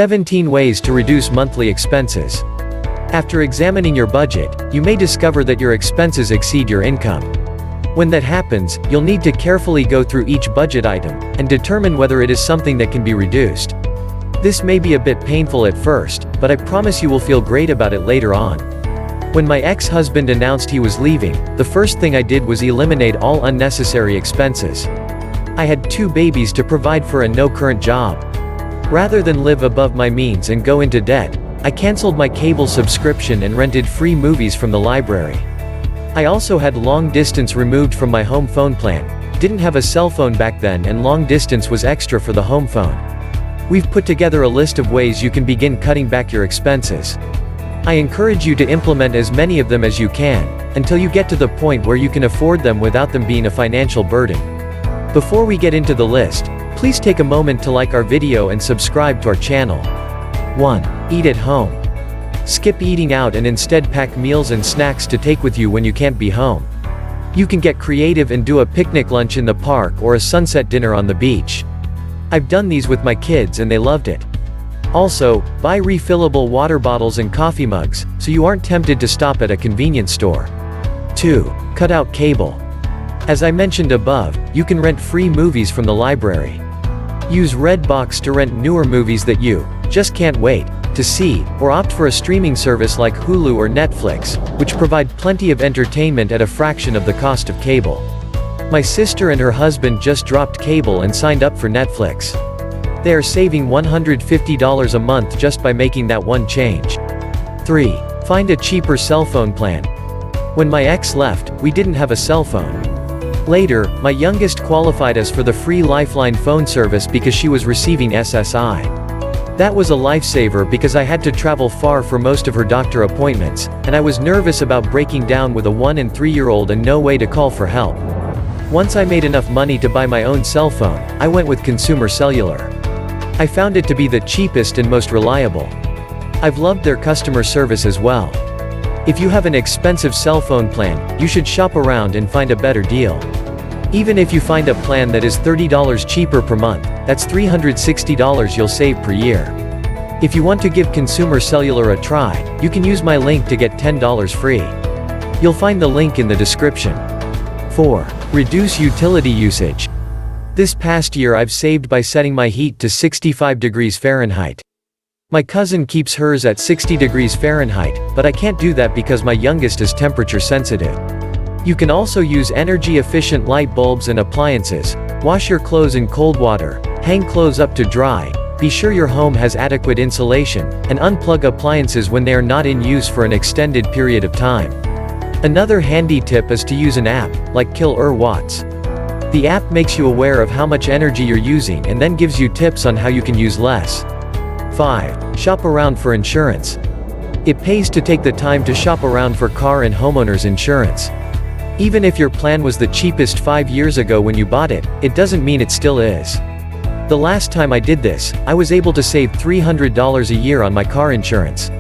17 Ways to Reduce Monthly Expenses. After examining your budget, you may discover that your expenses exceed your income. When that happens, you'll need to carefully go through each budget item, and determine whether it is something that can be reduced. This may be a bit painful at first, but I promise you will feel great about it later on. When my ex-husband announced he was leaving, the first thing I did was eliminate all unnecessary expenses. I had 2 babies to provide for and no current job. Rather than live above my means and go into debt, I canceled my cable subscription and rented free movies from the library. I also had long distance removed from my home phone plan, didn't have a cell phone back then, and long distance was extra for the home phone. We've put together a list of ways you can begin cutting back your expenses. I encourage you to implement as many of them as you can, until you get to the point where you can afford them without them being a financial burden. Before we get into the list, please take a moment to like our video and subscribe to our channel. 1. Eat at home. Skip eating out and instead pack meals and snacks to take with you when you can't be home. You can get creative and do a picnic lunch in the park or a sunset dinner on the beach. I've done these with my kids and they loved it. Also, buy refillable water bottles and coffee mugs, so you aren't tempted to stop at a convenience store. 2. Cut out cable. As I mentioned above, you can rent free movies from the library. Use Redbox to rent newer movies that you just can't wait to see, or opt for a streaming service like Hulu or Netflix, which provide plenty of entertainment at a fraction of the cost of cable. My sister and her husband just dropped cable and signed up for Netflix. They are saving $150 a month just by making that one change. 3. Find a cheaper cell phone plan. When my ex left, we didn't have a cell phone. Later, my youngest qualified us for the free Lifeline phone service because she was receiving SSI. That was a lifesaver because I had to travel far for most of her doctor appointments, and I was nervous about breaking down with a 1 and 3-year-old and no way to call for help. Once I made enough money to buy my own cell phone, I went with consumer Cellular. I found it to be the cheapest and most reliable. I've loved their customer service as well. If you have an expensive cell phone plan, you should shop around and find a better deal. Even if you find a plan that is $30 cheaper per month, that's $360 you'll save per year. If you want to give consumer Cellular a try, you can use my link to get $10 free. You'll find the link in the description. 4. Reduce utility usage. This past year I've saved by setting my heat to 65 degrees Fahrenheit. My cousin keeps hers at 60 degrees Fahrenheit, but I can't do that because my youngest is temperature sensitive. You can also use energy-efficient light bulbs and appliances, wash your clothes in cold water, hang clothes up to dry, be sure your home has adequate insulation, and unplug appliances when they are not in use for an extended period of time. Another handy tip is to use an app, like Watts. The app makes you aware of how much energy you're using and then gives you tips on how you can use less. 5. Shop around for insurance. It pays to take the time to shop around for car and homeowners insurance. Even if your plan was the cheapest 5 years ago when you bought it, it doesn't mean it still is. The last time I did this, I was able to save $300 a year on my car insurance.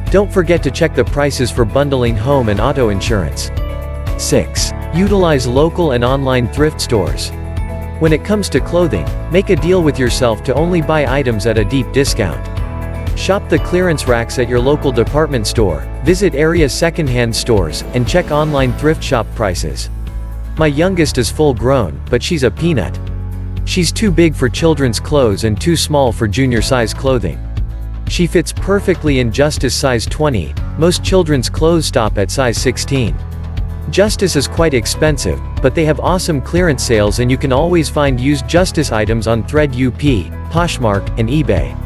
Don't forget to check the prices for bundling home and auto insurance. 6. Utilize local and online thrift stores. When it comes to clothing, make a deal with yourself to only buy items at a deep discount. Shop the clearance racks at your local department store, visit area secondhand stores, and check online thrift shop prices. My youngest is full grown, but she's a peanut. She's too big for children's clothes and too small for junior size clothing. She fits perfectly in Justice size 20, most children's clothes stop at size 16. Justice is quite expensive, but they have awesome clearance sales and you can always find used Justice items on ThreadUp, Poshmark, and eBay.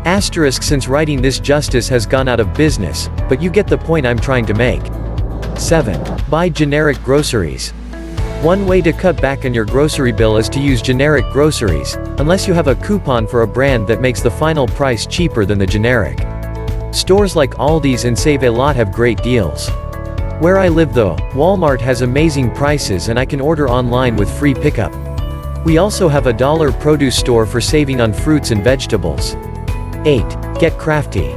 Asterisk, since writing this, Justice has gone out of business, but you get the point I'm trying to make. 7. Buy generic groceries. One way to cut back on your grocery bill is to use generic groceries, unless you have a coupon for a brand that makes the final price cheaper than the generic. Stores like Aldi's and Save A Lot have great deals. Where I live though, Walmart has amazing prices and I can order online with free pickup. We also have a dollar produce store for saving on fruits and vegetables. 8. Get crafty.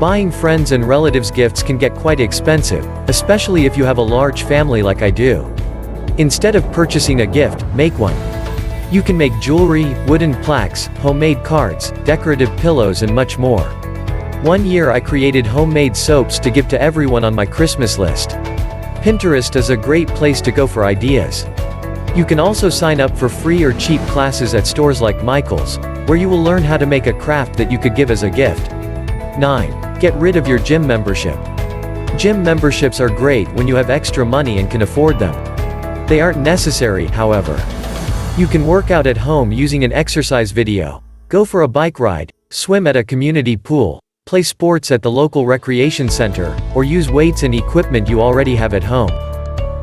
Buying friends and relatives gifts can get quite expensive, especially if you have a large family like I do. Instead of purchasing a gift, make one. You can make jewelry, wooden plaques, homemade cards, decorative pillows and much more. One year I created homemade soaps to give to everyone on my Christmas list. Pinterest is a great place to go for ideas. You can also sign up for free or cheap classes at stores like Michael's, where you will learn how to make a craft that you could give as a gift. 9. Get rid of your gym membership. Gym memberships are great when you have extra money and can afford them. They aren't necessary, however. You can work out at home using an exercise video, go for a bike ride, swim at a community pool, play sports at the local recreation center, or use weights and equipment you already have at home.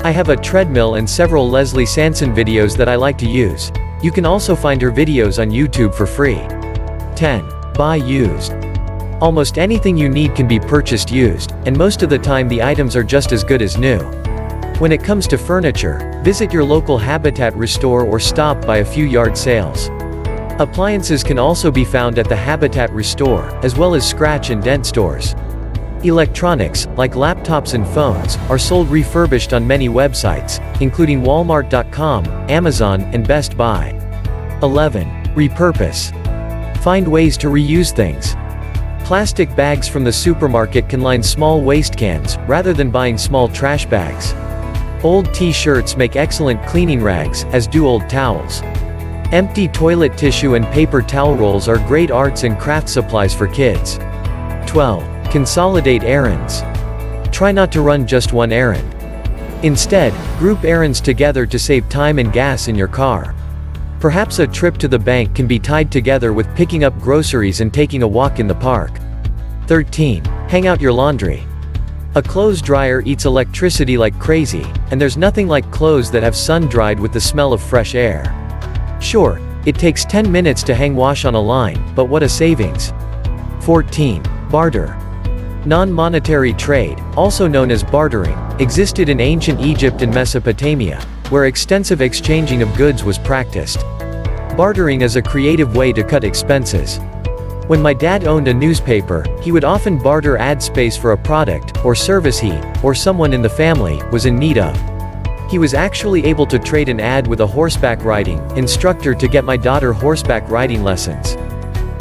I have a treadmill and several Leslie Sanson videos that I like to use. You can also find her videos on YouTube for free. 10. Buy used. Almost anything you need can be purchased used, and most of the time the items are just as good as new. When it comes to furniture, visit your local Habitat Restore or stop by a few yard sales. Appliances can also be found at the Habitat Restore, as well as scratch and dent stores. Electronics, like laptops and phones, are sold refurbished on many websites, including Walmart.com, Amazon, and Best Buy. 11. Repurpose. Find ways to reuse things. Plastic bags from the supermarket can line small waste cans, rather than buying small trash bags. Old t-shirts make excellent cleaning rags, as do old towels. Empty toilet tissue and paper towel rolls are great arts and craft supplies for kids. 12. Consolidate errands. Try not to run just one errand. Instead, group errands together to save time and gas in your car. Perhaps a trip to the bank can be tied together with picking up groceries and taking a walk in the park. 13. Hang out your laundry. A clothes dryer eats electricity like crazy, and there's nothing like clothes that have sun-dried with the smell of fresh air. Sure, it takes 10 minutes to hang wash on a line, but what a savings. 14. Barter. Non-monetary trade, also known as bartering, existed in ancient Egypt and Mesopotamia, where extensive exchanging of goods was practiced. Bartering is a creative way to cut expenses. When my dad owned a newspaper, he would often barter ad space for a product or service he, or someone in the family, was in need of. He was actually able to trade an ad with a horseback riding instructor to get my daughter horseback riding lessons.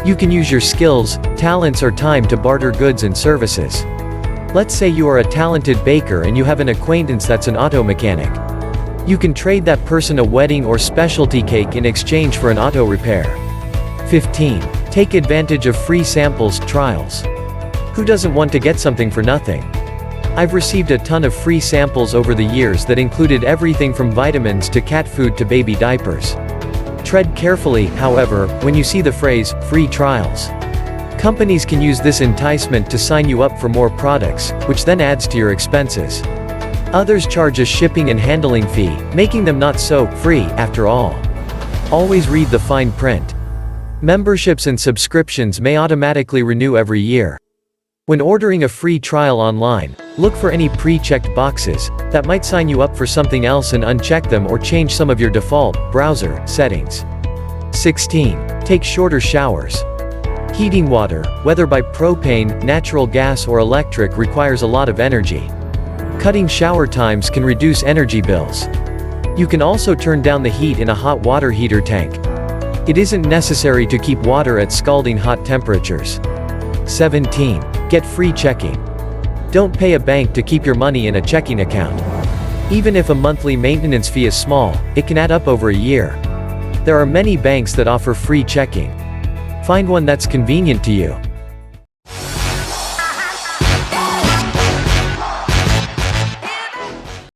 You can use your skills, talents or time to barter goods and services. Let's say you are a talented baker and you have an acquaintance that's an auto mechanic. You can trade that person a wedding or specialty cake in exchange for an auto repair. 15. Take advantage of free samples, trials. Who doesn't want to get something for nothing? I've received a ton of free samples over the years that included everything from vitamins to cat food to baby diapers. Tread carefully, however, when you see the phrase, free trials. Companies can use this enticement to sign you up for more products, which then adds to your expenses. Others charge a shipping and handling fee, making them not so free, after all. Always read the fine print. Memberships and subscriptions may automatically renew every year. When ordering a free trial online, look for any pre-checked boxes that might sign you up for something else and uncheck them or change some of your default browser settings. 16. Take shorter showers. Heating water, whether by propane, natural gas or electric, requires a lot of energy. Cutting shower times can reduce energy bills. You can also turn down the heat in a hot water heater tank. It isn't necessary to keep water at scalding hot temperatures. 17. Get free checking. Don't pay a bank to keep your money in a checking account. Even if a monthly maintenance fee is small, it can add up over a year. There are many banks that offer free checking. Find one that's convenient to you.